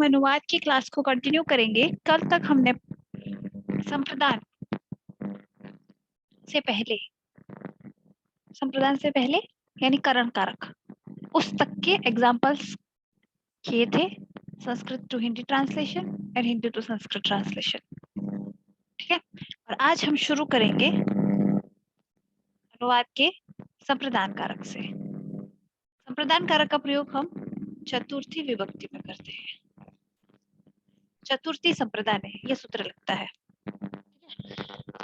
हम अनुवाद की क्लास को कंटिन्यू करेंगे। कल तक हमने संप्रदान से पहले यानी करण कारक उस तक के एग्जाम्पल्स किए थे, Sanskrit to Hindi translation and Hindi to Sanskrit translation. ठीक है, और आज हम शुरू करेंगे अनुवाद के संप्रदान कारक से। संप्रदान कारक का प्रयोग हम चतुर्थी विभक्ति में करते हैं। चतुर्थी संप्रदान है, यह सूत्र लगता है।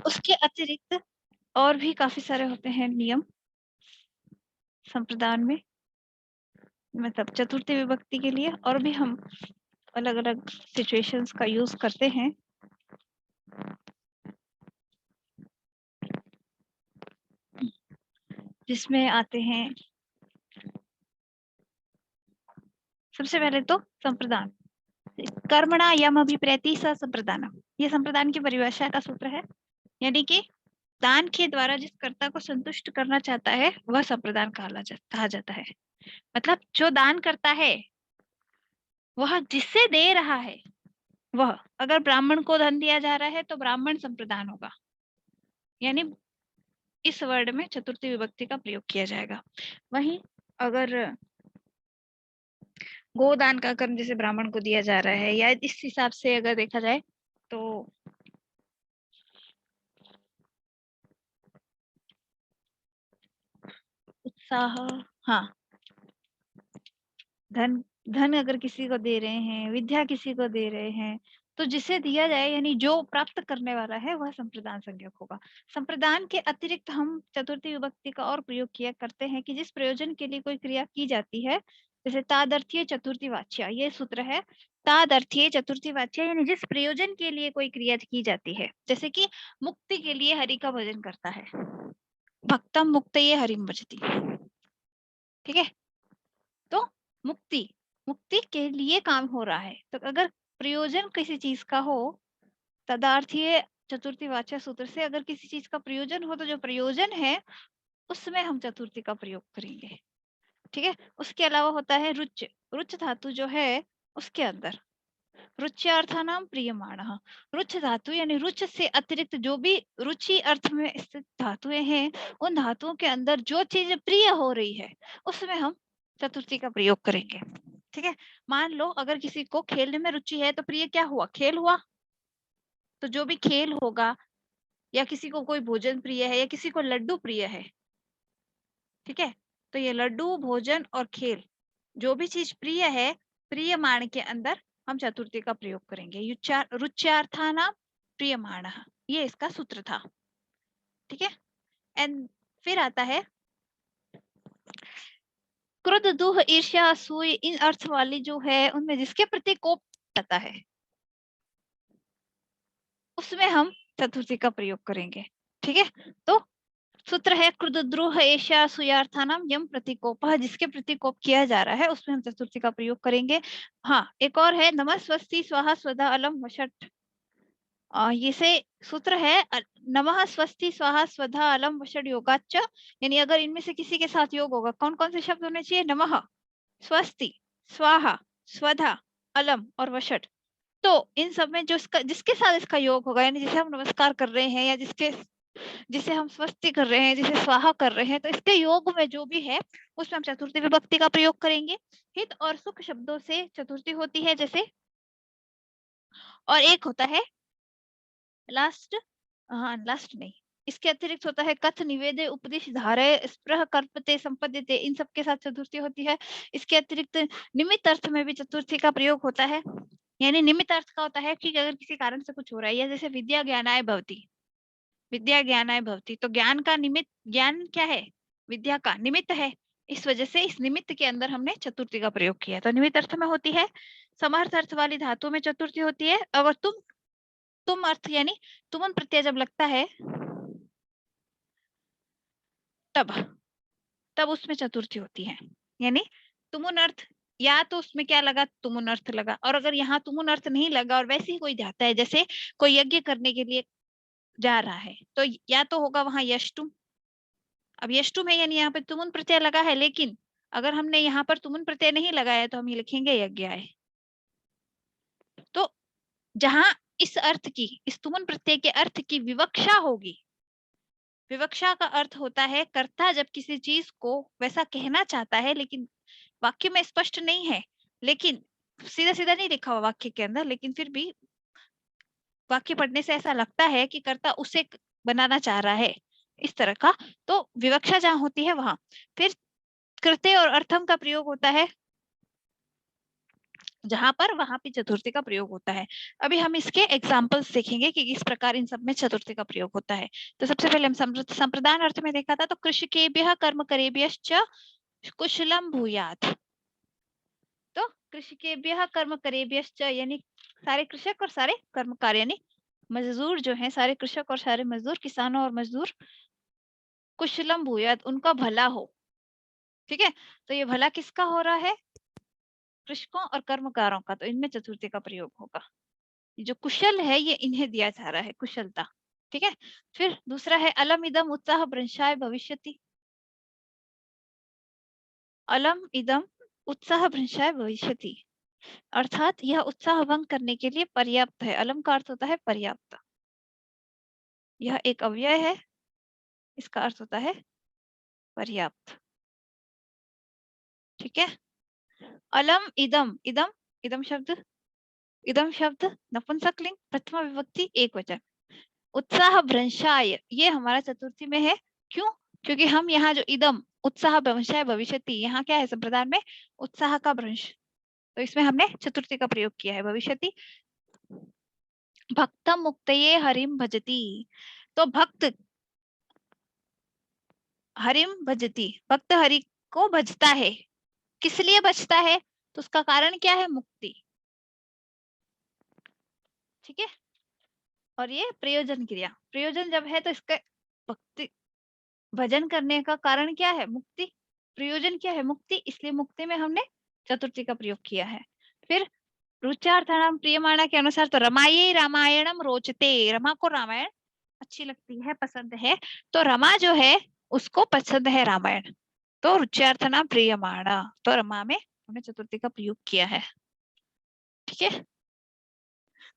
उसके अतिरिक्त और भी काफी सारे होते हैं नियम संप्रदान में, मतलब चतुर्थी विभक्ति के लिए, और भी हम अलग अलग सिचुएशंस का यूज करते हैं। जिसमें आते हैं सबसे पहले तो संप्रदान, कर्मणा यम अभिप्रेति स संप्रदानम। ये संप्रदान की परिभाषा का सूत्र है, यानी कि दान के द्वारा जिस कर्ता को संतुष्ट करना चाहता है वह संप्रदान कहा जाता है। मतलब जो दान करता है वह जिससे दे रहा है, वह अगर ब्राह्मण को धन दिया जा रहा है तो ब्राह्मण संप्रदान होगा, यानी इस वर्ड में चतुर्थी विभक्ति का प्रयोग किया जाएगा। वहीं अगर गोदान का कर्म जैसे ब्राह्मण को दिया जा रहा है, या इस हिसाब से अगर देखा जाए तो उत्साह, हाँ, धन अगर किसी को दे रहे हैं, विद्या किसी को दे रहे हैं, तो जिसे दिया जाए यानी जो प्राप्त करने वाला है वह संप्रदान संज्ञक होगा। संप्रदान के अतिरिक्त हम चतुर्थी विभक्ति का और प्रयोग किया करते हैं कि जिस प्रयोजन के लिए कोई क्रिया की जाती है, जैसे तादर्थीय चतुर्थी वाच्य, ये सूत्र है। तादर्थीय चतुर्थी वाच्य यानी जिस प्रयोजन के लिए कोई क्रिया की जाती है, जैसे कि मुक्ति के लिए हरि का भजन करता है, भक्तम मुक्तये हरिम भजति। ठीक है, तो मुक्ति के लिए काम हो रहा है, तो अगर प्रयोजन किसी चीज का हो, तदार्थीय चतुर्थी वाच्य सूत्र से अगर किसी चीज का प्रयोजन हो, तो जो प्रयोजन है उसमें हम चतुर्थी का प्रयोग करेंगे। ठीक है, उसके अलावा होता है रुच। रुच धातु जो है उसके अंदर रुच्यार्थानाम प्रियमाणः, रुच धातु यानी रुच से अतिरिक्त जो भी रुचि अर्थ में स्थित धातुएं हैं, उन धातुओं के अंदर जो चीज प्रिय हो रही है उसमें हम चतुर्थी का प्रयोग करेंगे। ठीक है, मान लो अगर किसी को खेलने में रुचि है तो प्रिय क्या हुआ? खेल हुआ। तो जो भी खेल होगा, या किसी को कोई भोजन प्रिय है, या किसी को लड्डू प्रिय है, ठीक है, तो ये लड्डू, भोजन और खेल, जो भी चीज प्रिय है, प्रियमाण के अंदर हम चतुर्थी का प्रयोग करेंगे। रुच्यार्थानाम प्रियमाणः, ये इसका सूत्र था। ठीक है, एंड फिर आता है क्रोध, दुह, ईर्ष्या, असूय, इन अर्थ वाली जो है उनमें जिसके प्रति कोप आता है उसमें हम चतुर्थी का प्रयोग करेंगे। ठीक है, तो सूत्र है क्रोध, द्रोह, ईर्ष्या, असूयार्थानाम यम प्रतिकोपः, जिसके प्रतिकोप किया जा रहा है उसमें हम चतुर्थी का प्रयोग करेंगे। हाँ, एक और है नमः स्वस्ति स्वाहा स्वधा अलम वषट, ये से सूत्र है नमः स्वस्ति स्वाहा स्वधा अलम वषट योगाच्च, यानी अगर इनमें से किसी के साथ योग होगा, कौन कौन से शब्द होने चाहिए? नमः, स्वस्ति, स्वाहा, स्वधा, अलम और वषट। तो इन सब में जो जिसके साथ इसका योग होगा, यानी जिसे हम नमस्कार कर रहे हैं, या जिसे हम स्वस्ति कर रहे हैं, जिसे स्वाहा कर रहे हैं, तो इसके योग में जो भी है उसमें हम चतुर्थी विभक्ति का प्रयोग करेंगे। हित और सुख शब्दों से चतुर्थी होती है जैसे, और एक होता है लास्ट, हाँ लास्ट नहीं, इसके अतिरिक्त होता है कथ, निवेदे, उपदेश, धारय, स्पृह, कल्पते, संपद्यते, इन सब के साथ चतुर्थी होती है। इसके अतिरिक्त निमित्त अर्थ में भी चतुर्थी का प्रयोग होता है, यानी निमित्त अर्थ का होता है कि अगर किसी कारण से कुछ हो रहा है, या जैसे विद्या ज्ञानाय भवति, विद्या ज्ञानाय भवति, तो ज्ञान का निमित्त, ज्ञान क्या है? विद्या का निमित्त है, इस वजह से इस निमित्त के अंदर हमने चतुर्थी का प्रयोग किया। तो निमित्त अर्थ में होती है, समर्थ अर्थ वाली धातु में चतुर्थी होती है, अगर तुम अर्थ यानी तुमन प्रत्यय जब लगता है तब तब उसमें चतुर्थी होती है, यानी तुमुन अर्थ, या तो उसमें क्या लगा? तुमुन अर्थ लगा, और अगर यहाँ तुमुन अर्थ नहीं लगा और वैसे ही कोई जाता है, जैसे कोई यज्ञ करने के लिए जा रहा है, तो या तो होगा वहां यष्टुम। अब यष्टुम है यानी यहाँ पे तुमुन प्रत्यय लगा है, लेकिन अगर हमने यहाँ पर तुमुन प्रत्यय नहीं लगाया तो हम ये लिखेंगे यज्ञाय। जहां इस अर्थ की, इस तुमन प्रत्यय के अर्थ की विवक्षा होगी। विवक्षा का अर्थ होता है कर्ता जब किसी चीज को वैसा कहना चाहता है लेकिन वाक्य में स्पष्ट नहीं है, लेकिन सीधा सीधा नहीं लिखा हुआ वाक्य के अंदर, लेकिन फिर भी वाक्य पढ़ने से ऐसा लगता है कि कर्ता उसे बनाना चाह रहा है, इस तरह का। तो विवक्षा जहां होती है वहां। फिर कृत्य और अर्थम का प्रयोग होता है जहां पर, वहां पे चतुर्थी का प्रयोग होता है। अभी हम इसके एग्जाम्पल्स देखेंगे कि किस प्रकार इन सब में चतुर्थी का प्रयोग होता है। तो सबसे पहले हम संप्रदान अर्थ में देखा था, तो कृषिकेभ्यः कर्म करेभ्यश्च कुशलम भूयात्। तो कृषिकेभ्यः कर्म करेभ्यश्च यानी सारे कृषक और सारे कर्मकार, यानी मजदूर जो हैं, सारे कृषक और सारे मजदूर, किसानों और मजदूर, कुशलम भूयात् उनका भला हो। ठीक है, तो ये भला किसका हो रहा है? कृषकों और कर्मकारों का। तो इनमें चतुर्थी का प्रयोग होगा। जो कुशल है ये इन्हें दिया जा रहा है, कुशलता। ठीक है, फिर दूसरा है अलम इदम उत्साह भ्रंशाय भविष्यति। अलम इदम उत्साह भ्रंशाय भविष्यति, अर्थात यह उत्साह भंग करने के लिए पर्याप्त है। अलम का अर्थ होता है पर्याप्त, यह एक अव्यय है, इसका अर्थ होता है पर्याप्त। ठीक है, अलम इदम, इदम, इदम शब्द नपुंसकलिंग, प्रथमा विभक्ति एक वचन। उत्साह भ्रंशाय ये हमारा चतुर्थी में है। क्यों? क्योंकि हम यहाँ जो इदम उत्साह भ्रंशाय भविष्यति, यहाँ क्या है संप्रदान में? उत्साह का भ्रंश, तो इसमें हमने चतुर्थी का प्रयोग किया है, भविष्यति। भक्तम मुक्तये हरिम भजति, तो भक्त हरिम भजति, भक्त हरि को भजता है। किस लिए बचता है? तो उसका कारण क्या है? मुक्ति। ठीक है, और ये प्रयोजन क्रिया, प्रयोजन जब है तो इसका भक्ति भजन करने का कारण क्या है? मुक्ति। प्रयोजन क्या है? मुक्ति, इसलिए मुक्ति में हमने चतुर्थी का प्रयोग किया है। फिर रुचार्थानाम प्रियमाणा के अनुसार, तो रमाये रामायणम रोचते, रमा को रामायण अच्छी लगती है, पसंद है, तो रमा जो है उसको पसंद है रामायण, तो रुच्यार्थना प्रियमाणा, तो रमा में हमने चतुर्थी का प्रयोग किया है। ठीक है,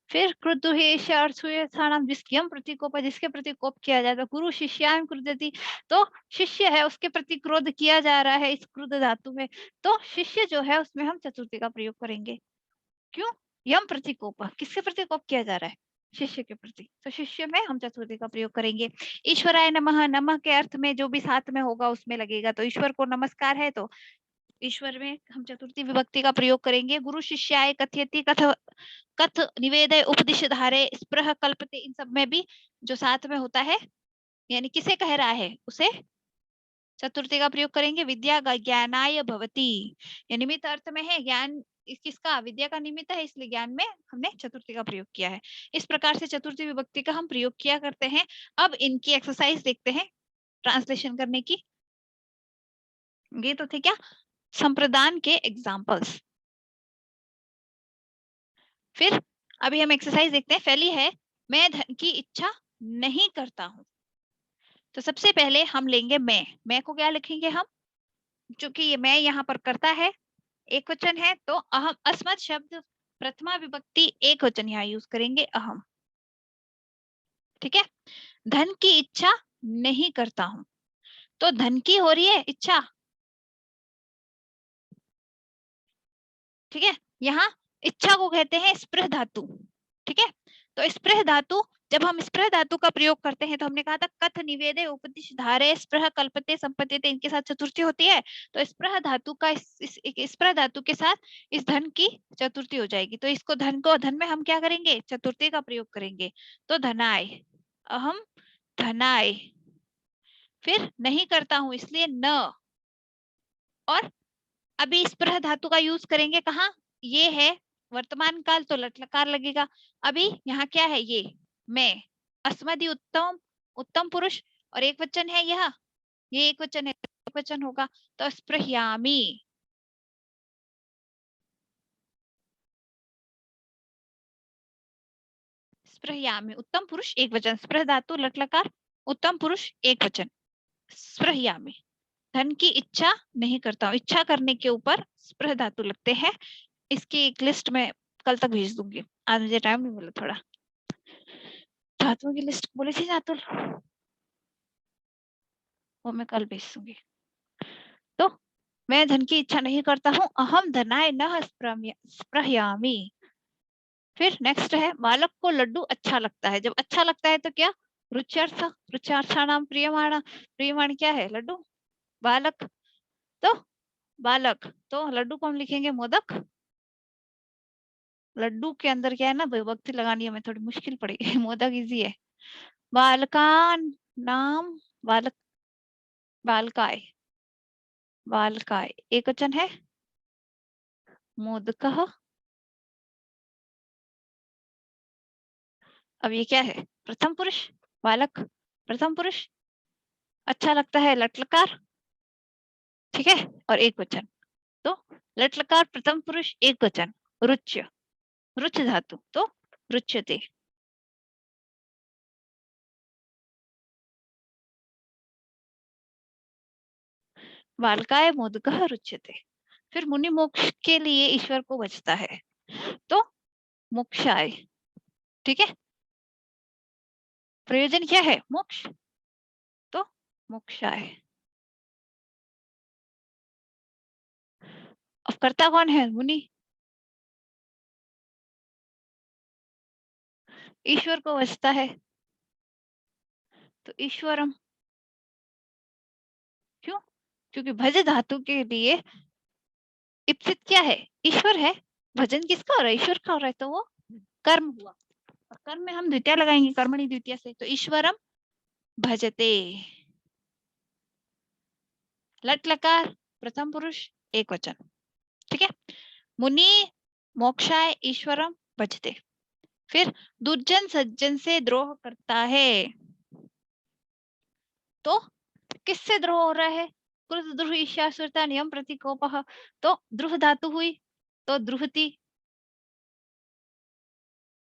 फिर क्रुद्धुहेषार्थानाम जिसके प्रतिकोप, जिसके प्रति कोप किया जाता है, गुरु शिष्याम क्रुद्धति, तो शिष्य है उसके प्रति क्रोध किया जा रहा है इस क्रुद्ध धातु में, तो शिष्य जो है उसमें हम चतुर्थी का प्रयोग करेंगे। क्यों? यम प्रतिकोप, किसके प्रति कोप किया जा रहा है? शिष्य के प्रति, तो शिष्य में हम चतुर्थी का प्रयोग करेंगे। ईश्वराय नमः, नमः के अर्थ में जो भी साथ में होगा उसमें लगेगा, तो ईश्वर को नमस्कार है तो ईश्वर में हम चतुर्थी विभक्ति का प्रयोग करेंगे। गुरु शिष्याय कथयति, कथ कथ निवेदय उपदिश धारे स्पृह कल्पते, इन सब में भी जो साथ में होता है यानी किसे कह रहा है उसे चतुर्थी का प्रयोग करेंगे। विद्या ज्ञानाय भवति, ये निमित्त अर्थ में है, ज्ञान किसका? विद्या का निमित्त है, इसलिए ज्ञान में हमने चतुर्थी का प्रयोग किया है। इस प्रकार से चतुर्थी विभक्ति का हम प्रयोग किया करते हैं। अब इनकी एक्सरसाइज देखते हैं ट्रांसलेशन करने की। ये तो थे क्या संप्रदान के एग्जाम्पल्स। फिर अभी हम एक्सरसाइज देखते हैं। पहली है मैं धन की इच्छा नहीं करता हूं, तो सबसे पहले हम लेंगे मैं को क्या लिखेंगे हम? चूंकि ये मैं यहाँ पर करता है, एक वचन है, तो अहम अस्मत् शब्द प्रथमा विभक्ति एक वचन यहाँ यूज करेंगे, अहम। ठीक है, धन की इच्छा नहीं करता हूं, तो धन की हो रही है इच्छा। ठीक है, यहाँ इच्छा को कहते हैं स्पृह धातु। ठीक है, तो स्पृह धातु, जब हम स्पृह धातु का प्रयोग करते हैं तो हमने कहा था कथ निवेदे उपदिश धारे स्पृह कल्पते संपत्ति, इनके साथ चतुर्थी होती है, तो स्पृह धातु का स्पृह धातु के साथ इस धन की चतुर्थी हो जाएगी, तो इसको धन को धन में हम क्या करेंगे? चतुर्थी का प्रयोग करेंगे, तो धनाय, अहम धनाय। फिर नहीं करता हूं इसलिए न, और अभी स्पृह धातु का यूज करेंगे कहाँ? ये है वर्तमान काल, तो लट लकार लगेगा। अभी यहाँ क्या है? ये मैं, अस्मदि उत्तम, उत्तम पुरुष, और एक वचन है यह, ये एक वचन है, एक वचन होगा, तो स्पृह्यामि। स्पृह्यामि, उत्तम पुरुष एक वचन, स्पृह धातु लट लकार, उत्तम पुरुष एक वचन, स्पृह्यामि। धन की इच्छा नहीं करता हूं, इच्छा करने के ऊपर स्पृह धातु लगते हैं। इसकी एक लिस्ट में कल तक भेज दूंगी, आज मुझे टाइम नहीं मिला थोड़ा। धातुओं की लिस्ट बोली थी ना अतुल, वो मैं कल भेज दूंगी। तो मैं धन की इच्छा नहीं करता हूँ, अहम धनाय न स्पृहयामि। फिर नेक्स्ट है, बालक को लड्डू अच्छा लगता है। जब अच्छा लगता है तो क्या, रुच्यर्थ, रुच्यार्थानाम प्रियमाण, प्रियमाण क्या है, लड्डू। बालक, तो बालक, तो लड्डू को हम लिखेंगे मोदक। लड्डू के अंदर क्या है ना, विभक्ति लगानी हमें थोड़ी मुश्किल पड़ेगी मोदक इजी है। बालकान नाम, बालक, बालकाय, बालकाय एक वचन है, मोदकः। अब ये क्या है, प्रथम पुरुष, बालक प्रथम पुरुष, अच्छा लगता है लट लकार, ठीक है, और एक वचन। तो लट लकार प्रथम पुरुष एक वचन, रुच्य, रुच धातु, तो रुच्यते। बालकाय मोदकः रुच्यते। फिर मुनि मोक्ष के लिए ईश्वर को बचता है, तो मोक्षाय, ठीक है, प्रयोजन क्या है, मोक्ष, तो मोक्षाय। अब कर्ता कौन है, मुनि, ईश्वर को बचता है, तो ईश्वरम। क्यों, क्योंकि भज धातु के लिए इप्सित क्या है, ईश्वर है। भजन किसका हो रहा है, ईश्वर का हो रहा है, तो वो कर्म हुआ, और कर्म में हम द्वितीय लगाएंगे, कर्मणि द्वितीय से, तो ईश्वरम भजते। लट लकार प्रथम पुरुष एक वचन, ठीक है, मुनि मोक्षाय ईश्वरम भजते। फिर दुर्जन सज्जन से द्रोह करता है, तो किससे द्रोह हो रहा है, क्रुद्ध द्रुह ईर्ष्या नियम प्रतिकोपः, तो द्रुह धातु हुई, तो द्रुहति।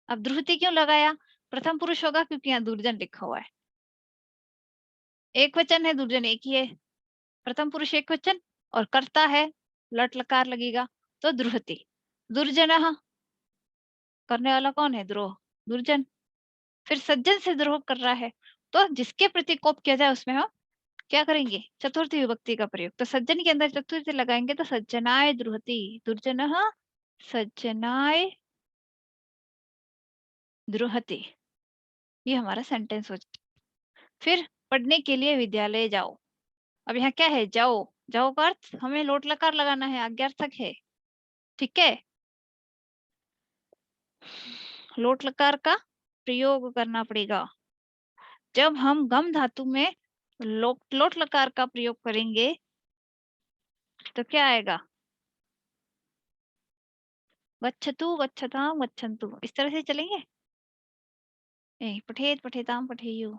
अब द्रुहति क्यों लगाया, प्रथम पुरुष होगा क्योंकि यहाँ दुर्जन लिखा हुआ है, एक वचन है, दुर्जन एक ही है, प्रथम पुरुष एक वचन, और कर्ता है, लट लकार लगेगा, तो द्रुहति। दुर्जन, करने वाला कौन है, द्रोह, दुर्जन। फिर सज्जन से द्रोह कर रहा है, तो जिसके प्रति कोप किया जाए उसमें हम क्या करेंगे, चतुर्थी विभक्ति का प्रयोग, तो सज्जन के अंदर चतुर्थी लगाएंगे, तो सज्जनाय द्रुहति, दुर्जन सज्जनाय द्रुहति, ये हमारा सेंटेंस हो जाए। फिर पढ़ने के लिए विद्यालय जाओ। अब यहाँ क्या है, जाओ, जाओ का अर्थ हमें लोट लकार लगाना है, आज्ञार्थक है, ठीक है, लोट लकार का प्रयोग करना पड़ेगा। जब हम गम धातु में लोट लकार का प्रयोग करेंगे तो क्या आएगा, गच्छतु गच्छताम गच्छन्तु, इस तरह से चलेंगे, पठेत पठेताम पठेयु,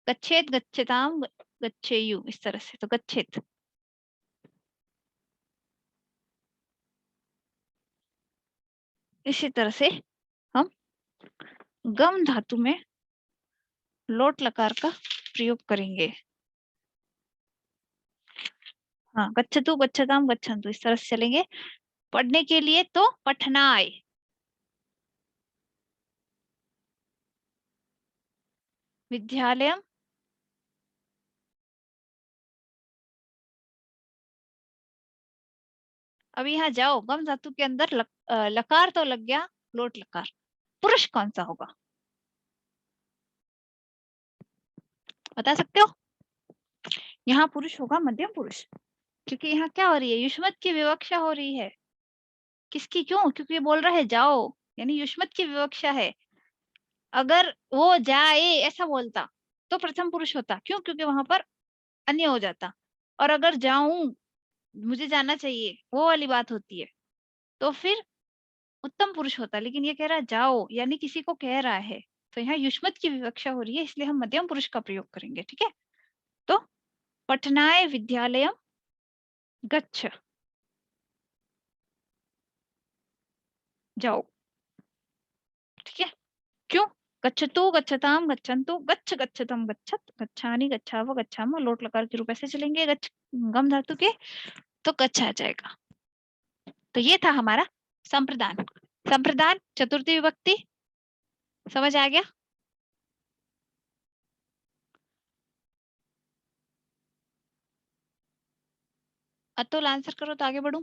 गच्छेत गच्छताम गच्छेयु, इस तरह से, तो गच्छेत। इसी तरह से हम गम धातु में लोट लकार का प्रयोग करेंगे। हाँ, गच्छतु गच्छताम गच्छन्तु, इस तरह से चलेंगे। पढ़ने के लिए तो पठनाय, विद्यालय, अब यहाँ जाओ, गम धातु के अंदर लकार तो लग गया, लोट लकार, पुरुष कौन सा होगा, बता सकते हो। यहाँ पुरुष होगा मध्यम पुरुष, क्योंकि यहाँ क्या हो रही है, युष्मत की विवक्षा हो रही है, किसकी, क्यों, क्योंकि ये बोल रहा है जाओ, यानी युष्मत की विवक्षा है। अगर वो जाए ऐसा बोलता तो प्रथम पुरुष होता, क्यों, क्योंकि वहां पर अन्य हो जाता, और अगर जाऊं, मुझे जाना चाहिए, वो वाली बात होती है, तो फिर उत्तम पुरुष होता। लेकिन ये कह रहा है जाओ, यानी किसी को कह रहा है, तो यहाँ युष्मत की विवक्षा हो रही है, इसलिए हम मध्यम पुरुष का प्रयोग करेंगे, ठीक है। तो पठनाय विद्यालय गच्छ, जाओ, ठीक है, क्यों, गच्छतु गच्छताम गच्छन्तु, गच्छ गच्छतम गच्छत, गच्छानि गच्छाव गच्छाम, लोट लकार के रूप ऐसे चलेंगे, गच्छ गम धातु के, तो गच्छ आ जाएगा। तो ये था हमारा संप्रदान। संप्रदान चतुर्थी विभक्ति, समझ आ गया? अतुल आंसर करो तो आगे बढ़ूं।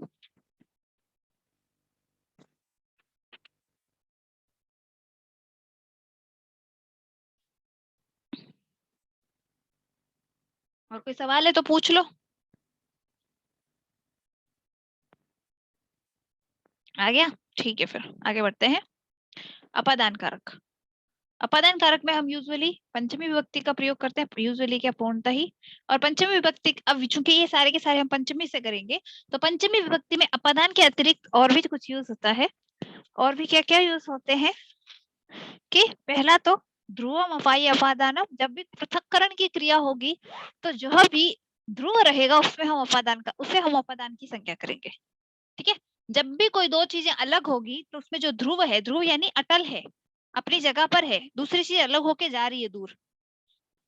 और कोई सवाल है तो पूछ लो। आ गया? ठीक है, फिर आगे बढ़ते हैं। अपादान कारक। अपादान कारक में हम यूजुअली पंचमी विभक्ति का प्रयोग करते हैं, यूजुअली क्या पूर्णतः ही। और पंचमी विभक्ति, अब चूंकि ये सारे के सारे हम पंचमी से करेंगे, तो पंचमी विभक्ति में अपादान के अतिरिक्त और भी कुछ यूज होता है। और भी क्या क्या यूज होते हैं कि पहला तो ध्रुवम अपाई अपादानम, जब भी पृथक्करण की क्रिया होगी तो जो भी ध्रुव रहेगा उसमें हम अपादान का, उसे हम अपादान की संख्या करेंगे। ठीक है, जब भी कोई दो चीजें अलग होगी तो उसमें जो ध्रुव है, ध्रुव यानी अटल है, अपनी जगह पर है, दूसरी चीज अलग होके जा रही है दूर,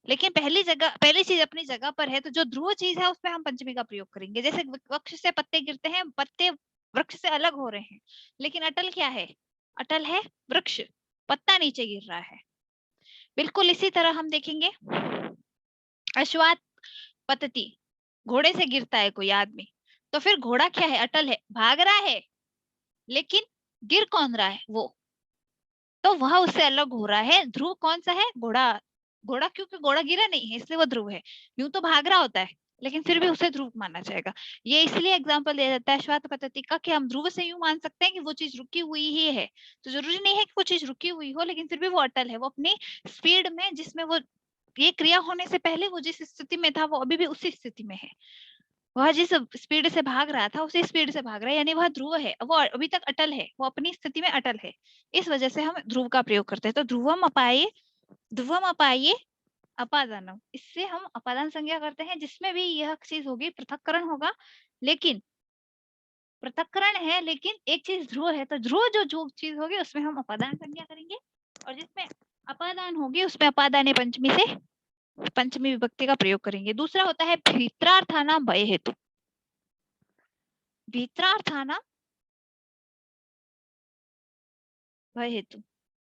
लेकिन पहली चीज अपनी जगह पर है, तो जो ध्रुव चीज है उसमें हम पंचमी का प्रयोग करेंगे। जैसे वृक्ष से पत्ते गिरते हैं, पत्ते वृक्ष से अलग हो रहे हैं, लेकिन अटल क्या है? अटल है वृक्ष, पत्ता नीचे गिर रहा है। बिल्कुल इसी तरह हम देखेंगे अश्वात पतति, घोड़े से गिरता है कोई आदमी, तो फिर घोड़ा क्या है? अटल है, भाग रहा है, लेकिन गिर कौन रहा है? वो, तो वह उससे अलग हो रहा है। ध्रुव कौन सा है? घोड़ा। घोड़ा क्योंकि घोड़ा गिरा नहीं है इसलिए वो ध्रुव है, यूं तो भाग रहा होता है, लेकिन फिर भी उसे ध्रुव माना जाएगा। ये इसलिए एग्जाम्पल दिया जाता है श्वात पद्धति का कि हम ध्रुव से यूं मान सकते हैं कि वो चीज रुकी हुई ही है। तो जरूरी नहीं है कि वो चीज रुकी हुई हो, लेकिन फिर भी वो अटल है, वो अपनी स्पीड में, जिसमें वो ये क्रिया होने से पहले वो जिस स्थिति में था वो अभी भी उसी स्थिति में है। वह जिस स्पीड से भाग रहा था उसी स्पीड से भाग रहा है, यानी वह ध्रुव है, वो अभी तक अटल है, वो अपनी स्थिति में अटल है। इस वजह से हम ध्रुव का प्रयोग करते हैं। तो ध्रुवम अपाये अपादानम, इससे हम अपादान संज्ञा करते हैं, जिसमें भी यह चीज होगी, पृथक्करण होगा, लेकिन पृथक्करण है लेकिन एक चीज ध्रुव है, तो ध्रुव जो चीज होगी उसमें हम अपादान संज्ञा करेंगे, और जिसमें अपादान होगी उसमें अपादान पंचमी से पंचमी विभक्ति का प्रयोग करेंगे। दूसरा होता है भीत्रार्थाना भय हेतु। भीत्रार्थाना भय हेतु,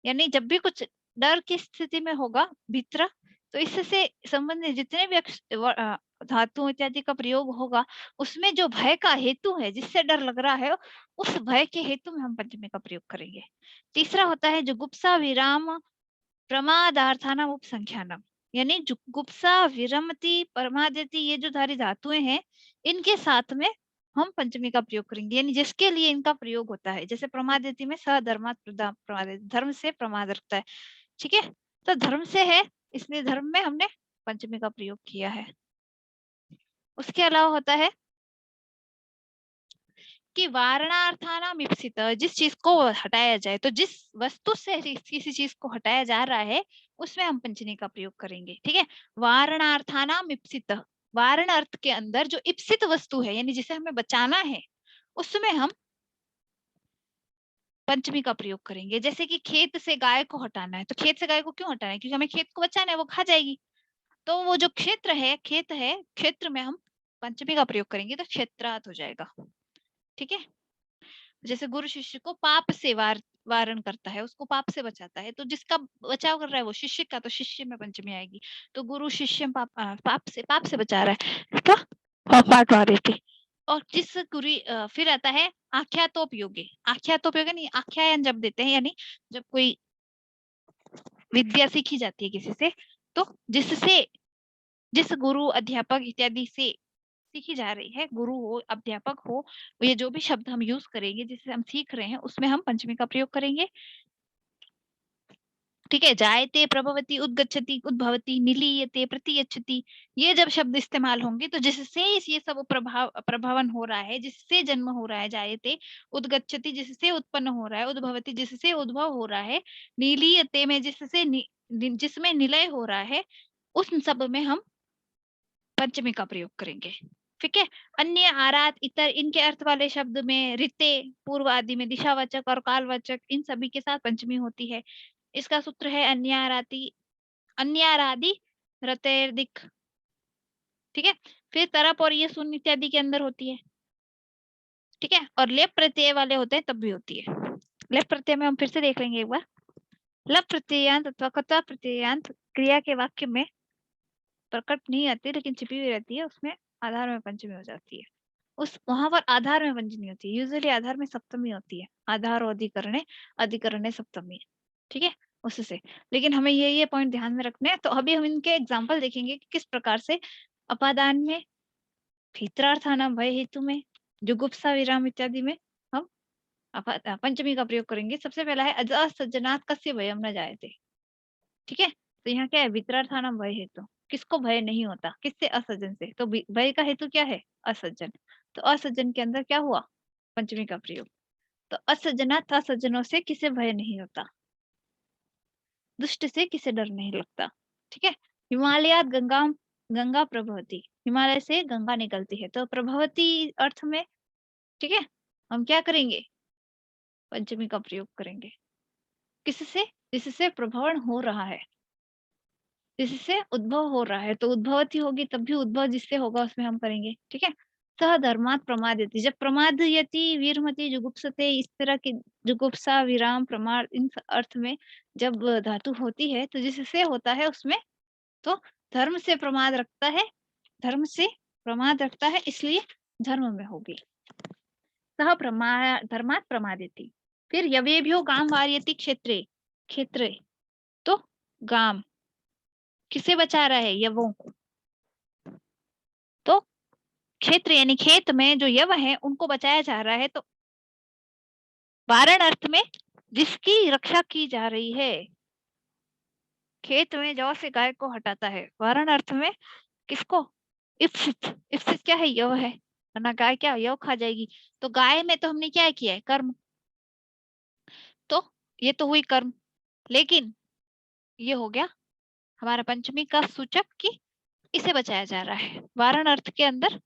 यानी जब भी कुछ डर की स्थिति में होगा भीतर, तो इससे संबंधित जितने भी धातु इत्यादि का प्रयोग होगा, उसमें जो भय का हेतु है, जिससे डर लग रहा है, उस भय के हेतु में हम पंचमी का प्रयोग करेंगे। तीसरा होता है जुगुप्सा विराम प्रमादार्थानाम उपसंख्यानम, यानी जुगुप्सा विरमति परमादति, ये जो सारी धातुएं हैं इनके साथ में हम पंचमी का प्रयोग करेंगे, यानी जिसके लिए इनका प्रयोग होता है। जैसे प्रमादति में सधर्मात् प्रमाद, धर्म से प्रमाद रखता है। ठीक है, तो धर्म से है इसलिए धर्म में हमने पंचमी का प्रयोग किया है। उसके अलावा होता है कि वारणार्थानाम इप्सित, जिस चीज को हटाया जाए, तो जिस वस्तु से किसी चीज को हटाया जा रहा है उसमें हम पंचमी का प्रयोग करेंगे। ठीक है, वारणार्थानाम इप्सित, वारण अर्थ के अंदर जो इप्सित वस्तु है, यानी जिसे हमें बचाना है, उसमें हम पंचमी का प्रयोग करेंगे। जैसे कि खेत से गाय को हटाना है, तो खेत से गाय को क्यों हटाना है? क्योंकि हमें खेत को बचाना है, वो खा जाएगी। तो वो जो क्षेत्र है, खेत है, क्षेत्र में हम पंचमी का प्रयोग करेंगे, तो क्षेत्रात हो जाएगा। ठीक है, जैसे गुरु शिष्य को पाप से वारण करता है, उसको पाप से बचाता है, तो जिसका बचाव कर रहा है वो शिष्य का, तो शिष्य में पंचमी आएगी। तो गुरु शिष्य पाप से बचा रहा है, तो पाठ वारे थे। और जिस फिर आता है आख्यातोपयोगी। आख्यातोपयोगी नहीं, आख्यायन जब देते हैं, यानी जब कोई विद्या सीखी जाती है किसी से, तो जिस गुरु अध्यापक इत्यादि से सीखी जा रही है, गुरु हो अध्यापक हो, ये जो भी शब्द हम यूज करेंगे जिससे हम सीख रहे हैं, उसमें हम पंचमी का प्रयोग करेंगे। ठीक है, जायते प्रभवती उद्गच्छति उद्भवती निलीयते प्रतियच्छति, ये जब शब्द इस्तेमाल होंगे तो जिससे ये सब प्रभावन हो रहा है, जिससे जन्म हो रहा है, जायते, उद्गच्छति जिससे उत्पन्न हो रहा है, उद्भवती जिससे उद्भव हो रहा है, निलीयते में जिसमें निलय हो रहा है, उस सब में हम पंचमी का प्रयोग करेंगे। ठीक है, अन्य आरात इतर, इनके अर्थ वाले शब्द में रिते पूर्व आदि में दिशावाचक और कालवाचक, इन सभी के साथ पंचमी होती है। इसका सूत्र है अन्यारादि रतेर्दिक। ठीक है, फिर तरप और ये शून्य इत्यादि के अंदर होती है। ठीक है, और लेप प्रत्यय वाले होते हैं तब भी होती है। लेप प्रत्यय में हम फिर से देख लेंगे एक बार। लप प्रत्ययांत अथवा कत्वा प्रत्ययांत क्रिया के वाक्य में प्रकट नहीं आती लेकिन छिपी हुई रहती है, उसमें आधार में पंचमी हो जाती है। उस वहां पर आधार में पंचमी होती है, यूजुअली आधार में सप्तमी होती है, आधार और अधिकरणे, अधिकरणे सप्तमी। ठीक है, उससे। लेकिन हमें ये पॉइंट ध्यान में रखने हैं। तो अभी हम इनके एग्जाम्पल देखेंगे कि किस प्रकार से अपादान में, भित्रार्थानां भय हेतु में, जुगुप्सा विराम इत्यादि में हम पंचमी का प्रयोग करेंगे। सबसे पहला है असज्जनात् कस्य भयं न जायते। ठीक है, तो यहाँ क्या है, वितरार्थानां भय हेतु, किसको भय नहीं होता, किससे, असज्जन से। तो भय का हेतु क्या है, असज्जन। तो असज्जन के अंदर क्या हुआ, पंचमी का प्रयोग। तो असज्जनात्, असज्जनों से किसे भय नहीं होता, दुष्ट से किसे डर नहीं लगता। ठीक है, हिमालयात गंगा, गंगा प्रभवती, हिमालय से गंगा निकलती है, तो प्रभवती अर्थ में, ठीक है, हम क्या करेंगे, पंचमी का प्रयोग करेंगे। किससे, जिससे प्रभवन हो रहा है, जिससे उद्भव हो रहा है। तो उद्भवती होगी तब भी उद्भव जिससे होगा उसमें हम करेंगे। ठीक है, सह धर्मात् प्रमादयति, जब प्रमादयति, वीरमति, जुगुप्सते, इस तरह की जुगुप्सा, विराम, प्रमाद, इन अर्थ में जब धातु होती है तो जिससे होता है उसमें, तो धर्म से प्रमाद रखता है, धर्म से प्रमाद रखता है, इसलिए धर्म में होगी। सह धर्मात् प्रमादयति। फिर यवेभ्यो गाम वार्यति क्षेत्रे, क्षेत्रे, तो गाम किसे बचा रहा है, यवों को। तो क्षेत्र यानी खेत में जो यव है उनको बचाया जा रहा है। तो वारण अर्थ में जिसकी रक्षा की जा रही है, खेत में जौ से गाय को हटाता है, वारण अर्थ में किसको, इप्सित, इप्सित क्या है, यव है, वरना गाय क्या यव खा जाएगी। तो गाय में तो हमने क्या किया है, कर्म, तो ये तो हुई कर्म, लेकिन ये हो गया हमारा पंचमी का सूचक कि इसे बचाया जा रहा है। वारण अर्थ के अंदर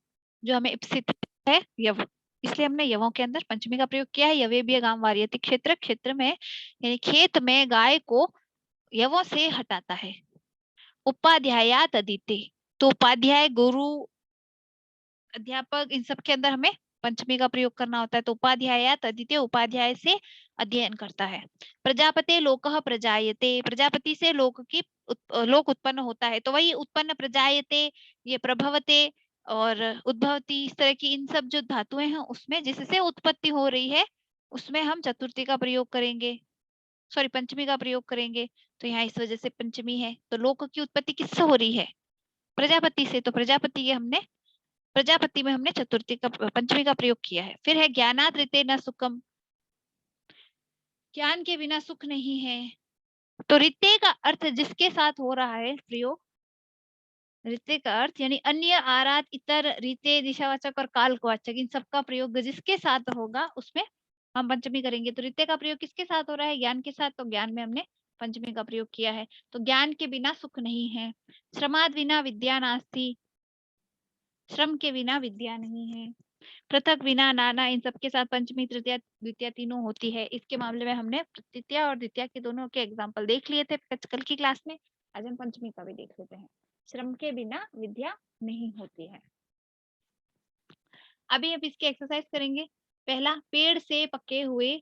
जो हमें इप्सित है, यव, इसलिए हमने यवों के अंदर पंचमी का प्रयोग किया है। यवे भी गांव वार्यति, क्षेत्र, क्षेत्र में यानी खेत में गाय को यवों से हटाता है। उपाध्यायात अदिते, तो उपाध्याय, गुरु, अध्यापक, इन सब के अंदर हमें पंचमी का प्रयोग करना होता है। तो उपाध्यायात अदिते, उपाध्याय से अध्ययन करता है। प्रजापते लोकः प्रजायते, प्रजापति से लोक की लोक उत्पन्न होता है। तो वही उत्पन्न, प्रजायते, ये प्रभवते और उद्भवती, इस तरह की इन सब जो धातुएं हैं उसमें जिससे उत्पत्ति हो रही है उसमें हम चतुर्थी का प्रयोग करेंगे, सॉरी पंचमी का प्रयोग करेंगे। तो यहाँ इस वजह से पंचमी है। तो लोक की उत्पत्ति किससे हो रही है, प्रजापति से, तो प्रजापति के हमने, प्रजापति में हमने चतुर्थी का, पंचमी का प्रयोग किया है। फिर है ज्ञानात ऋते न सुखम, ज्ञान के बिना सुख नहीं है। तो ऋते का अर्थ जिसके साथ हो रहा है प्रयोग, ऋते का अर्थ यानी अन्य, आरात, इतर, ऋते, दिशावाचक और कालवाचक, इन सबका प्रयोग जिसके साथ होगा उसमें हम पंचमी करेंगे। तो ऋते का प्रयोग किसके साथ हो रहा है, ज्ञान के साथ, तो ज्ञान में हमने पंचमी का प्रयोग किया है। तो ज्ञान के बिना सुख नहीं है। श्रमाद बिना विद्या नास्ति, श्रम के बिना विद्या नहीं है। पृथक, बिना, नाना, इन सब के साथ पंचमी, तृतीया, द्वितीया तीनों होती है। इसके मामले में हमने तृतीया और द्वितीया के दोनों के एग्जाम्पल देख लिए थे कल की क्लास में। आज हम पंचमी का भी देख लेते हैं। श्रम के बिना विद्या नहीं होती है। अभी अब इसकी एक्सरसाइज करेंगे। पहला, पेड़ से पके हुए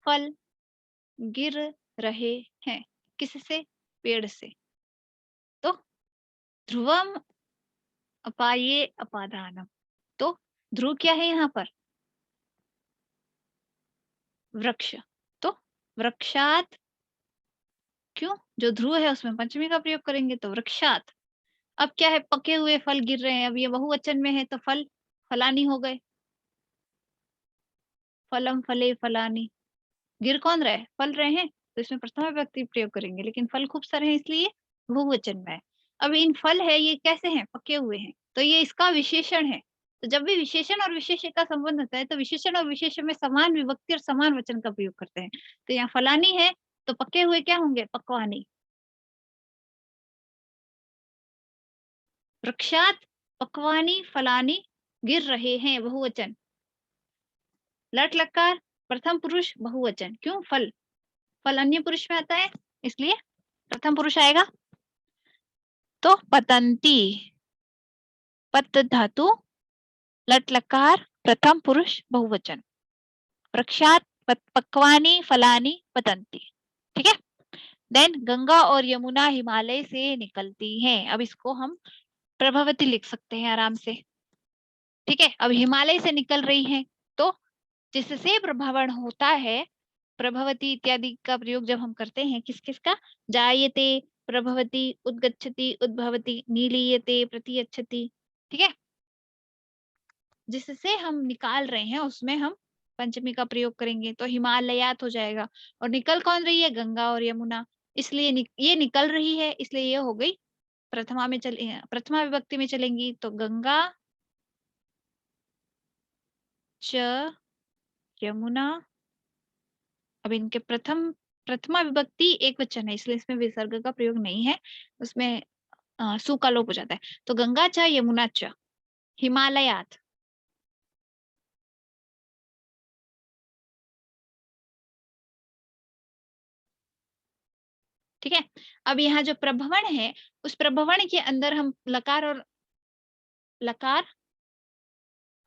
फल गिर रहे हैं, किससे, पेड़ से। तो ध्रुवम अपाये अपादानम, तो ध्रुव क्या है यहाँ पर, वृक्ष। तो वृक्षात, क्यों, जो ध्रुव है उसमें पंचमी का प्रयोग करेंगे, तो वृक्षात। अब क्या है, पके हुए फल गिर रहे हैं, अब ये बहुवचन में है तो फल फलानी हो गए, फलम फले फलानी, गिर कौन रहे, फल रहे हैं, तो इसमें प्रथमा विभक्ति प्रयोग करेंगे, लेकिन फल खूब सारे हैं इसलिए बहुवचन में है। अब इन फल है ये कैसे हैं, पके हुए हैं, तो ये इसका विशेषण है। तो जब भी विशेषण और विशेष्य का संबंध होता है तो विशेषण और विशेष्य में समान विभक्ति और समान वचन का प्रयोग करते हैं। तो यहाँ फलानी है तो पके हुए क्या होंगे, पकवानी। वृक्षात पक्वानी फलानी गिर रहे हैं, बहुवचन। लट लकार प्रथम पुरुष बहुवचन, क्यों, फल, फल अन्य पुरुष में आता है इसलिए प्रथम पुरुष आएगा। तो पतंती, पत धातु, लट लकार प्रथम पुरुष बहुवचन। वृक्षात पक्वानी फलानी पतंती। ठीक है। देन गंगा और यमुना हिमालय से निकलती हैं। अब इसको हम प्रभवती लिख सकते हैं आराम से। ठीक है। अब हिमालय से निकल रही हैं तो जिससे प्रभावण होता है, प्रभवती इत्यादि का प्रयोग जब हम करते हैं किस किस का, जायते, प्रभवती, उद्गच्छति, उद्भवती, नीलीयते, प्रतीयच्छति। ठीक है। जिससे हम निकाल रहे हैं उसमें हम पंचमी का प्रयोग करेंगे तो हिमालयात हो जाएगा। और निकल कौन रही है, गंगा और यमुना, इसलिए ये निकल रही है, इसलिए ये हो गई प्रथमा में चले, प्रथमा विभक्ति में चलेंगी तो गंगा च यमुना। अब इनके प्रथमा विभक्ति एक वचन है इसलिए इसमें विसर्ग का प्रयोग नहीं है, उसमें सु का लोप हो जाता है। तो गंगा च यमुना च हिमालयात। ठीक है। अब यहाँ जो प्रभवण है उस प्रभवण के अंदर हम लकार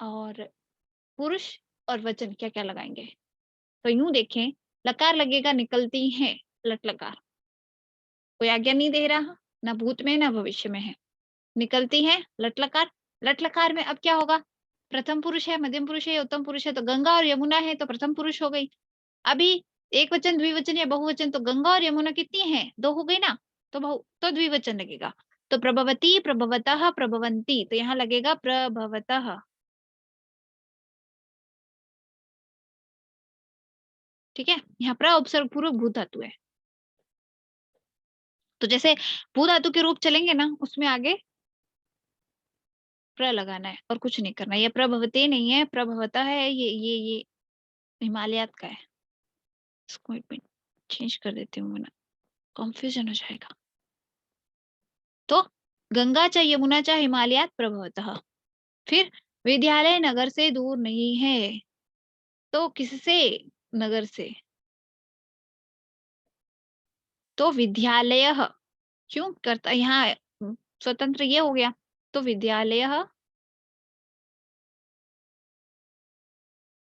और पुरुष और वचन क्या क्या लगाएंगे। तो यूं देखें, लकार लगेगा निकलती हैं, लट लकार, कोई आज्ञा नहीं दे रहा, ना भूत में ना भविष्य में है, निकलती है लट लकार। लट लकार में अब क्या होगा, प्रथम पुरुष है, मध्यम पुरुष है या उत्तम पुरुष है, तो गंगा और यमुना है तो प्रथम पुरुष हो गई। अभी एक वचन द्विवचन या बहुवचन, तो गंगा और यमुना कितनी है, दो हो गई ना, तो तो द्विवचन लगेगा। तो प्रभवती, प्रभवतः, प्रभवंती, तो यहाँ लगेगा प्रभवतः। ठीक है। यहाँ प्र उपसर्ग पूर्वक भू धातु है, तो जैसे भू धातु के रूप चलेंगे ना उसमें आगे प्र लगाना है और कुछ नहीं करना है। ये प्रभवते नहीं है, प्रभवता है, ये हिमालयात का है। इसको एक मिनट चेंज कर देती हूँ, मैं कंफ्यूजन हो जाएगा। तो गंगा च यमुना च हिमालयात प्रभवतः। फिर विद्यालय नगर से दूर नहीं है, तो किससे, नगर से, तो विद्यालय क्यों करता यहाँ स्वतंत्र ये हो गया, तो विद्यालय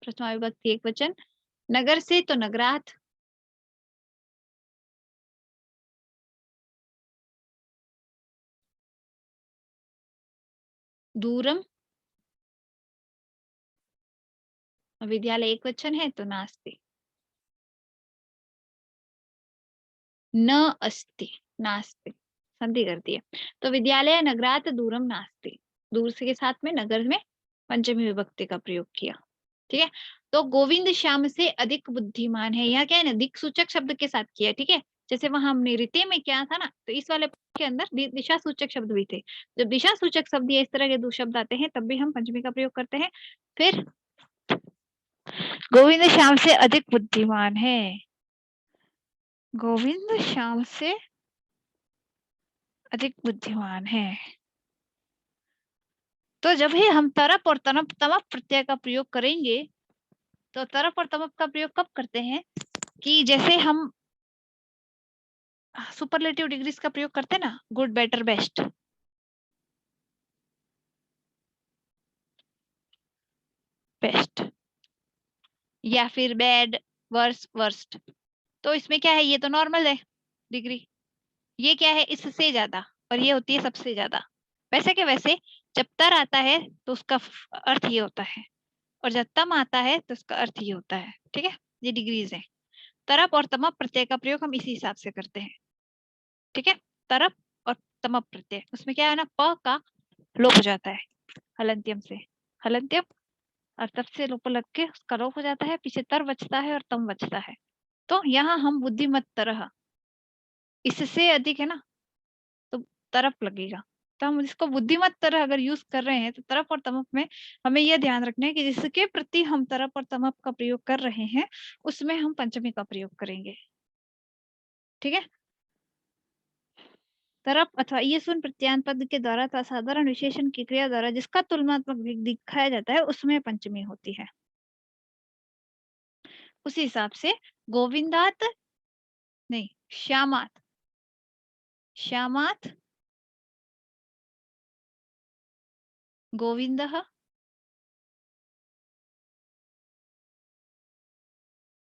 प्रथमा विभक्ति एक वचन, नगर से तो नगरात, दूरम, विद्यालय एक वचन है तो नास्ति, न अस्ति, नास्ति, संधि करती है। तो विद्यालय नगरात दूरम नास्ति, दूर से के साथ में नगर में पंचमी विभक्ति का प्रयोग किया। ठीक है। तो गोविंद श्याम से अधिक बुद्धिमान है, यहाँ क्या है ना, दिक सूचक शब्द के साथ किया। ठीक है। जैसे वहां हमने रीते में क्या था ना, तो इस वाले के अंदर दिशा सूचक शब्द भी थे। जब दिशा सूचक शब्द या इस तरह के दो शब्द आते हैं तब भी हम पंचमी का प्रयोग करते हैं। फिर गोविंद श्याम से अधिक बुद्धिमान है, गोविंद श्याम से अधिक बुद्धिमान है। तो जब ही हम तरप और तमप प्रत्यय का प्रयोग करेंगे, तो तरप और तमप का प्रयोग कब करते हैं, कि जैसे हम सुपरलेटिव डिग्रीज का प्रयोग करते हैं ना, गुड, बेटर, बेस्ट, बेस्ट, या फिर बैड, वर्स, वर्स्ट, तो इसमें क्या है, ये तो नॉर्मल है डिग्री, ये क्या है इससे ज्यादा, और ये होती है सबसे ज्यादा। वैसे के वैसे जब तर आता है तो उसका अर्थ ये होता है, और जब तम आता है तो उसका अर्थ ये होता है। ठीक है। ये डिग्रीज है। तरप और तमप प्रत्यय का प्रयोग हम इसी हिसाब से करते हैं। ठीक है। तरप और तमप प्रत्यय, उसमें क्या है ना, प का लोप हो जाता है हलंत्यम से, हलंत्यम और तब से लोप लग के उसका लोप हो जाता है, पीछे तर बचता है और तम बचता है। तो यहाँ हम बुद्धिमत तरह, इससे अधिक है ना, तो तरफ लगेगा। तो हम इसको बुद्धिमत तरह अगर यूज कर रहे हैं तो तरफ और तमप में हमें यह ध्यान रखना है कि जिसके प्रति हम तरफ और तमप का प्रयोग कर रहे हैं उसमें हम पंचमी का प्रयोग करेंगे। ठीक है। तरफ अथवा ये सुन प्रत्यांत पद के द्वारा अथवा साधारण विशेषण की क्रिया द्वारा जिसका तुलनात्मक दिखाया जाता है उसमें पंचमी होती है। उसी हिसाब से गोविंदात, नहीं, श्यामात, श्यामात गोविंद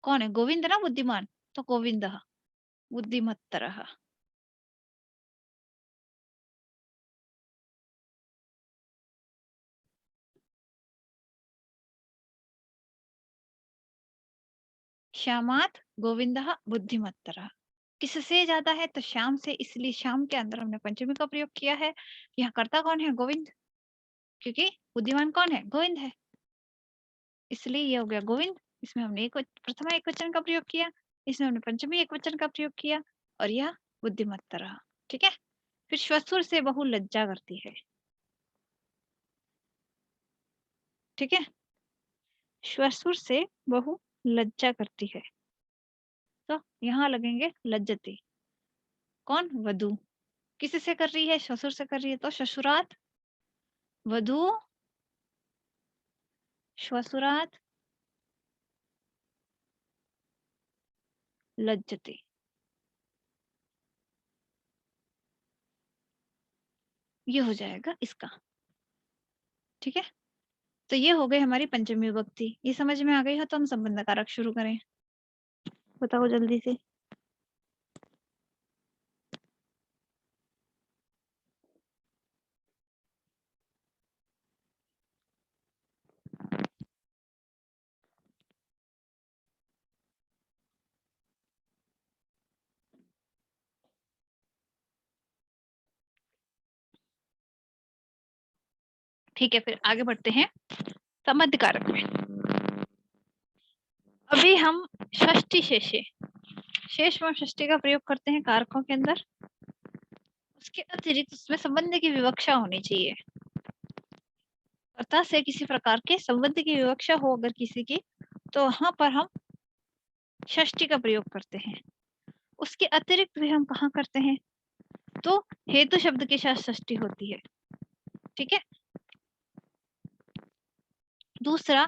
कौन है? गोविंद ना बुद्धिमान, तो गोविंदः बुद्धिमत्तरः। श्यामात् गोविंदः बुद्धिमत्तरः। किससे ज्यादा है? तो श्याम से, इसलिए श्याम के अंदर हमने पंचमी का प्रयोग किया है। यहाँ कर्ता कौन है? गोविंद, क्योंकि बुद्धिमान कौन है? गोविंद है, इसलिए ये हो गया गोविंद। इसमें हमने प्रथमा एक वचन का प्रयोग किया, इसमें हमने पंचमी एक वचन का प्रयोग किया, और यह बुद्धिमत्तरः। ठीक है। फिर श्वशुर से बहु लज्जा करती है। ठीक है, श्वशुर से बहु लज्जा करती है, तो यहाँ लगेंगे लज्जती। कौन? वधु। किससे कर रही है? ससुर से कर रही है, तो ससुरात वधु श्वसुरात लज्जते। ये हो जाएगा इसका। ठीक है, तो ये हो गई हमारी पंचमी विभक्ति। ये समझ में आ गई है, तो हम संबंध कारक शुरू करें। बताओ जल्दी से। ठीक है, फिर आगे बढ़ते हैं संबंध कारक में। अभी हम षष्ठी शेषे, शेष व षष्ठी का प्रयोग करते हैं कारकों के अंदर। उसके अतिरिक्त उसमें संबंध की विवक्षा होनी चाहिए। कर्ता से किसी प्रकार के संबंध की विवक्षा हो अगर किसी की, तो वहां पर हम षष्ठी का प्रयोग करते हैं। उसके अतिरिक्त भी हम कहाँ करते हैं? तो हेतु शब्द के साथ षष्ठी होती है। ठीक है, दूसरा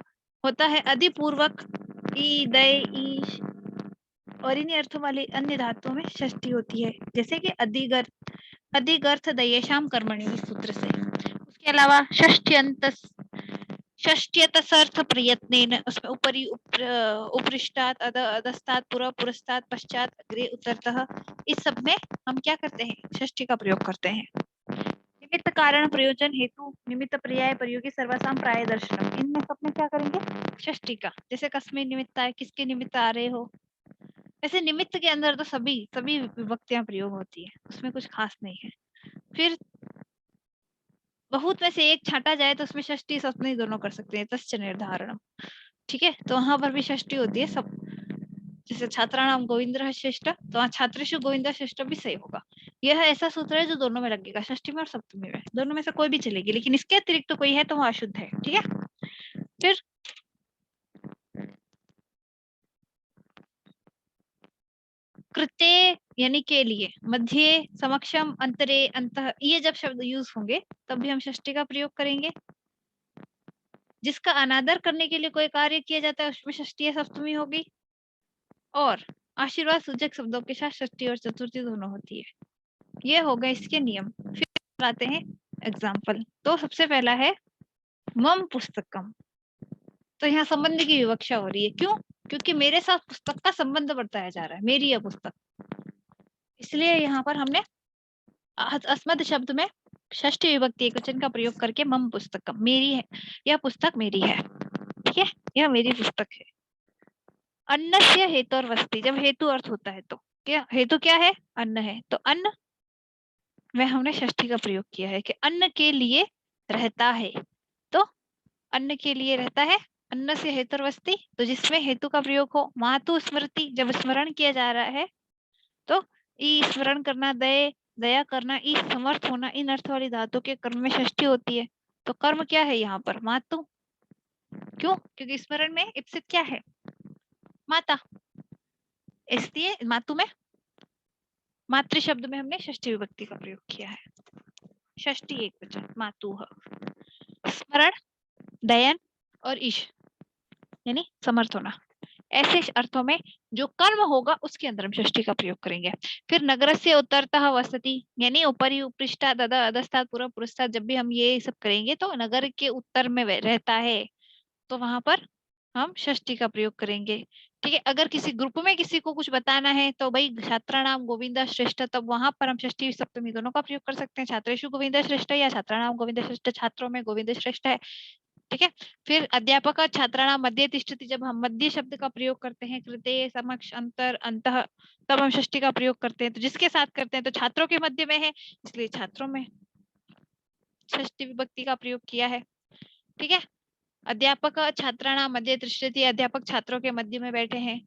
होता है अधिपूर्वक, ई, दय, ईश, और इन्हीं अर्थों वाली अन्य धातुओं में षष्ठी होती है, जैसे कि अधिगर्थ दयेशाम कर्मणि इस सूत्र से। उसके अलावा षष्ट्यतसर्थ प्रयत्नेन, उसमें उपरि उपरिष्टात् अधस्तात् पुरः पुरस्तात् पश्चात अग्रे उत्तरतः, इस सब में हम क्या करते हैं? षष्ठी का प्रयोग करते हैं। निमित्त कारण प्रयोजन हेतु निमित्त पर्याय प्रयोगी सर्वसाम प्राय दर्शनम, इनमें सब में क्या करेंगे? षष्ठी का। जैसे कस्मै निमित्त है, किसके निमित्त आ रहे हो, ऐसे निमित्त के अंदर तो सभी सभी विभक्तियां प्रयोग होती है, उसमें कुछ खास नहीं है। फिर बहुत में से एक छांटा जाए तो उसमें षष्ठी सप्तमी दोनों कर सकते हैं, तस्य निर्धारणम। ठीक है, तो वहां पर भी षष्ठी होती है सब। जैसे छात्राणाम गोविंद श्रेष्ठ, तो वहाँ छात्रेषु गोविंद श्रेष्ठ भी सही होगा। यह ऐसा सूत्र है जो दोनों में लगेगा, षष्ठी में और सप्तमी में, दोनों में से कोई भी चलेगी, लेकिन इसके अतिरिक्त तो कोई है तो वो अशुद्ध है। ठीक है, फिर कृत्य यानी के लिए, मध्य, समक्षम, अंतरे, अंतः, ये जब शब्द यूज होंगे तब भी हम षष्ठी का प्रयोग करेंगे। जिसका अनादर करने के लिए कोई कार्य किया जाता है उसमें षष्ठी या सप्तमी होगी, और आशीर्वाद सूचक शब्दों के साथ षष्ठी और चतुर्थी दोनों होती है। ये हो गए इसके नियम। फिर आते हैं एग्जाम्पल। तो सबसे पहला है मम पुस्तकम। तो यहाँ संबंध की विवक्षा हो रही है, क्यों? क्योंकि मेरे साथ पुस्तक का संबंध बताया जा रहा है, मेरी यह पुस्तक, इसलिए यहाँ पर हमने अस्मद शब्द में षष्ठी विभक्ति एकवचन का प्रयोग करके मम पुस्तकम, मेरी है, यह पुस्तक मेरी है। ठीक है, यह मेरी पुस्तक है। अन्नस्य हेतु और वस्ति, जब हेतु अर्थ होता है तो क्या हेतु क्या है? अन्न है, तो अन्न में हमने षष्ठी का प्रयोग किया है कि अन्न के लिए रहता है, तो अन्न के लिए रहता है। अन्न से हेतु और वस्ति, तो जिसमें हेतु का प्रयोग हो। मातु स्मृति, जब स्मरण किया जा रहा है, तो ई स्मरण करना, दया दया करना, ई समर्थ होना, इन अर्थ वाली धातु के कर्म में षष्ठी होती है। तो कर्म क्या है यहाँ पर? मातु। क्यों? क्योंकि स्मरण में इप्सित क्या है? माता, इसलिए मातु में मातृ शब्द में हमने षष्ठी विभक्ति का प्रयोग किया है। षष्ठी एक वचन मातुः। स्मरण, दयन और ईश यानी समर्थ होना, ऐसे अर्थों में जो कर्म होगा उसके अंदर हम षष्ठी का प्रयोग करेंगे। फिर नगर से उत्तरतः वसति, यानी ऊपरी उपृष्ठा अधस्तात् पूर्व पुरस्तात्, जब भी हम ये सब करेंगे तो नगर के उत्तर में रहता है, तो वहां पर हम षष्ठी का प्रयोग करेंगे। ठीक है, अगर किसी ग्रुप में किसी को कुछ बताना है तो भाई छात्राणाम गोविंदा श्रेष्ठ, तब वहां पर हम षष्ठी सप्तमी दोनों का प्रयोग कर सकते हैं। छात्रेषु गोविंदा श्रेष्ठ या छात्राणाम गोविंदा श्रेष्ठ, छात्रों में गोविंद श्रेष्ठ है। ठीक है, फिर अध्यापक छात्राणाम मध्य तिष्ठति, जब हम मध्य शब्द का प्रयोग करते हैं, कृते समक्ष अंतर अंतः, तब हम षष्ठी का प्रयोग करते हैं। तो जिसके साथ करते हैं तो छात्रों के मध्य में है, इसलिए छात्रों में षष्ठी विभक्ति का प्रयोग किया है। ठीक है, अध्यापक छात्राणाम मध्य तिष्ठति, अध्यापक छात्रों के मध्य में बैठे हैं।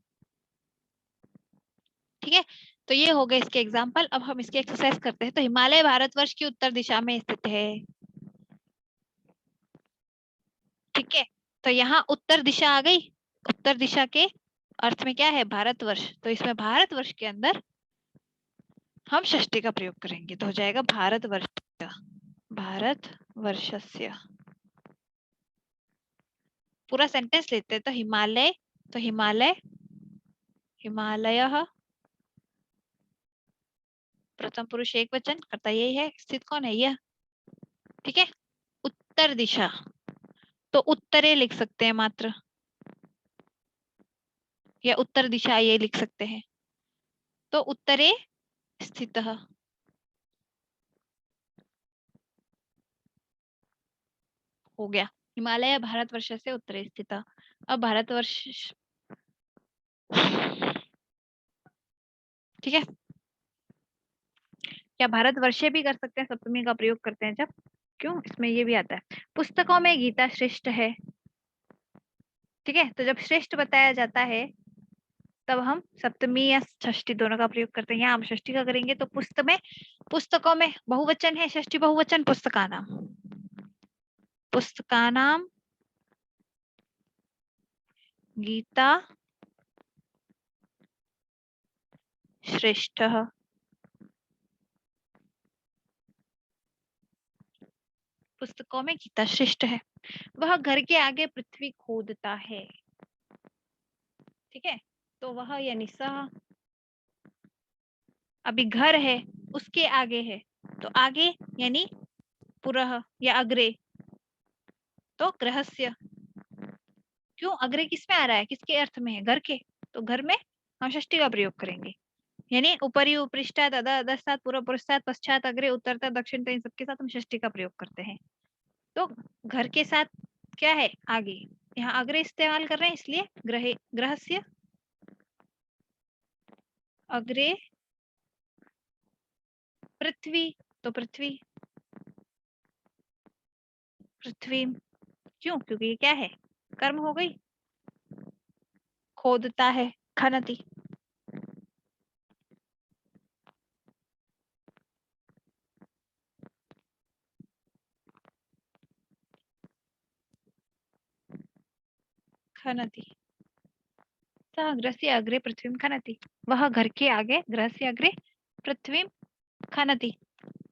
ठीक है, तो ये हो गए इसके एग्जाम्पल। अब हम इसकी एक्सरसाइज करते हैं। तो हिमालय भारतवर्ष की उत्तर दिशा में स्थित है। ठीक है, तो यहाँ उत्तर दिशा आ गई। उत्तर दिशा के अर्थ में क्या है? भारतवर्ष। तो इसमें भारतवर्ष के अंदर हम षष्ठी का प्रयोग करेंगे, तो हो जाएगा भारतवर्ष, भारतवर्षस्य। पूरा सेंटेंस लेते हैं। तो हिमालय, तो हिमालय, हिमालय प्रथम पुरुष एक वचन, कर्ता यही है, स्थित कौन है? यह। ठीक है, उत्तर दिशा, तो उत्तरे लिख सकते हैं मात्र, या उत्तर दिशा ये लिख सकते हैं। तो उत्तरे स्थितः हो गया। हिमालय भारतवर्ष से उत्तरे स्थित। अब भारतवर्ष, ठीक है, क्या भारतवर्षे भी कर सकते हैं, सप्तमी का प्रयोग करते हैं जब, क्यों? इसमें ये भी आता है। पुस्तकों में गीता श्रेष्ठ है। ठीक है, तो जब श्रेष्ठ बताया जाता है तब हम सप्तमी या षष्ठी दोनों का प्रयोग करते हैं। यहाँ हम षष्ठी का करेंगे। तो पुस्तक में, पुस्तकों में बहुवचन है, षष्ठी बहुवचन, पुस्तकानाम, पुस्तकानाम गीता श्रेष्ठ, पुस्तकों में गीता श्रेष्ठ है। वह घर के आगे पृथ्वी खोदता है। ठीक है, तो वह यानी सह, अभी घर है उसके आगे है, तो आगे यानी पुरः या अग्रे, तो गृहस्य। क्यों अग्रे किस में आ रहा है, किसके अर्थ में है? घर के। तो घर में हम षष्ठी का प्रयोग करेंगे, यानी ऊपरी उपरिष्टात अधः अधस्तात् पूर्व पुरस्तात् पश्चात अग्रे उत्तरतः दक्षिण, इन सबके साथ हम षष्ठी का प्रयोग करते हैं। तो घर के साथ क्या है? आगे। यहाँ अग्रे इस्तेमाल कर रहे हैं, इसलिए ग्रह, गृहस्य अग्रे पृथ्वी, तो पृथ्वी, पृथ्वी। क्यों? क्योंकि ये क्या है? कर्म हो गई, खोदता है, खनति। खनति, सः गृहस्य अग्रे पृथ्वी खनति। वह घर के आगे गृहस्य अग्रे पृथ्वी खनति,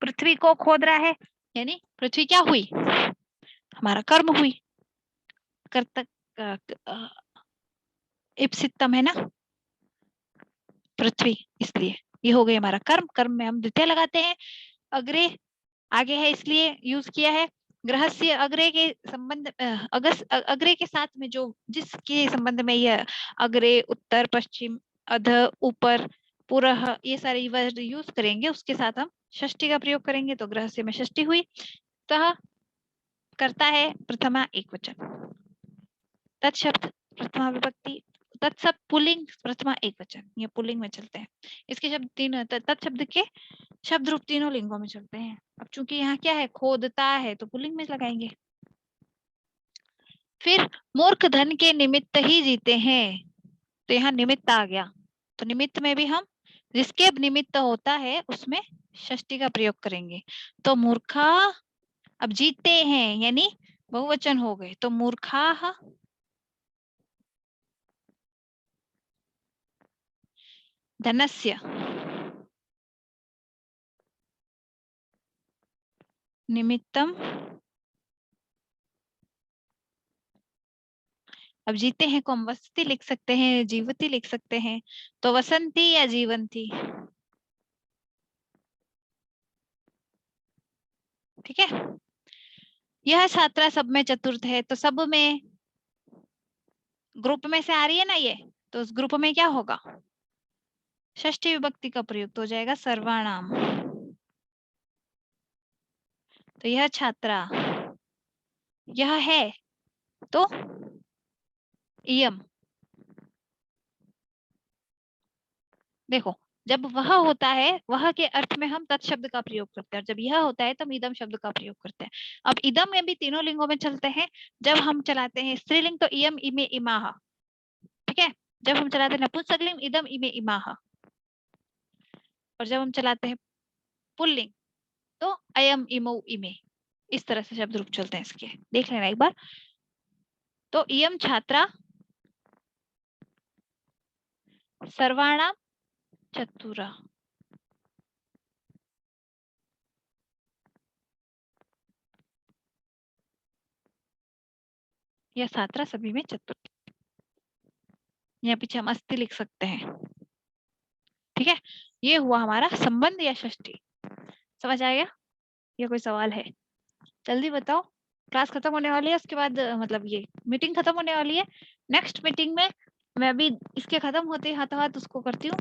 पृथ्वी को खोद रहा है, यानी पृथ्वी क्या हुई? हमारा कर्म हुई। कर्तक इप्सितम है ना पृथ्वी, इसलिए ये हो गई हमारा कर्म। कर्म में हम द्वितीय लगाते हैं, अग्रे आगे है इसलिए यूज किया है। गृहस्य अग्रे के संबंध, अग्रे के साथ में जो जिसके संबंध में यह अग्रे, उत्तर, पश्चिम, अध, ऊपर, पुरः, ये सारे वर्ड यूज करेंगे, उसके साथ हम षष्ठी का प्रयोग करेंगे। तो गृहस्य में षष्ठी हुई। तह करता है प्रथमा एक वचन, तत्शब्द प्रथमा विभक्ति, तत्शब्द पुल्लिंग, प्रथमा एक वचन, ये पुल्लिंग में चलते हैं। इसके शब्द तीन, तत्शब्द के शब्द रूप तीनों लिंगों में चलते हैं। अब चूंकि यहाँ क्या है? खोदता है, तो पुल्लिंग में लगाएंगे। फिर मूर्ख धन के निमित्त ही जीते हैं, तो यहाँ निमित्त आ गया। तो निमित्त में भी हम जिसके निमित्त होता है उसमें षष्ठी का प्रयोग करेंगे। तो मूर्खा, अब जीते हैं यानी बहुवचन हो गए, तो मूर्खा धनस्य निमित्तम, अब जीते हैं को हम वसती लिख सकते हैं, जीवती लिख सकते हैं। तो वसंती या जीवंती। ठीक है, यह छात्रा सब में चतुर्थ है, तो सब में ग्रुप में से आ रही है ना ये, तो उस ग्रुप में क्या होगा, षष्ठी विभक्ति का प्रयुक्त हो जाएगा सर्वनाम। तो यह छात्रा, यह है तो इयम। देखो, जब वह होता है, वह के अर्थ में हम तत् शब्द का प्रयोग करते हैं, और जब यह होता है तो हम इदम शब्द का प्रयोग करते हैं। अब इदम में भी तीनों लिंगों में चलते हैं। जब हम चलाते हैं स्त्रीलिंग तो इयम इमे इमाह, ठीक है। जब हम चलाते हैं नपुंसकलिंग इदम इमे इमाह, और जब हम चलाते हैं पुल्लिंग तो अयम इमो इमे। इस तरह से शब्द रूप चलते हैं इसके, देख लेना एक बार। तो इयम छात्रा सर्वाणाम चतुरा, यह छात्रा सभी में चतुर। यहाँ पीछे हम अस्थि लिख सकते हैं, ठीक है। ये हुआ हमारा संबंध या षष्ठी। समझ आ गया? ये कोई सवाल है? जल्दी बताओ, क्लास खत्म होने वाली है, उसके बाद मतलब ये मीटिंग खत्म होने वाली है। नेक्स्ट मीटिंग में मैं अभी इसके खत्म होते हाथों हाथ उसको करती हूँ,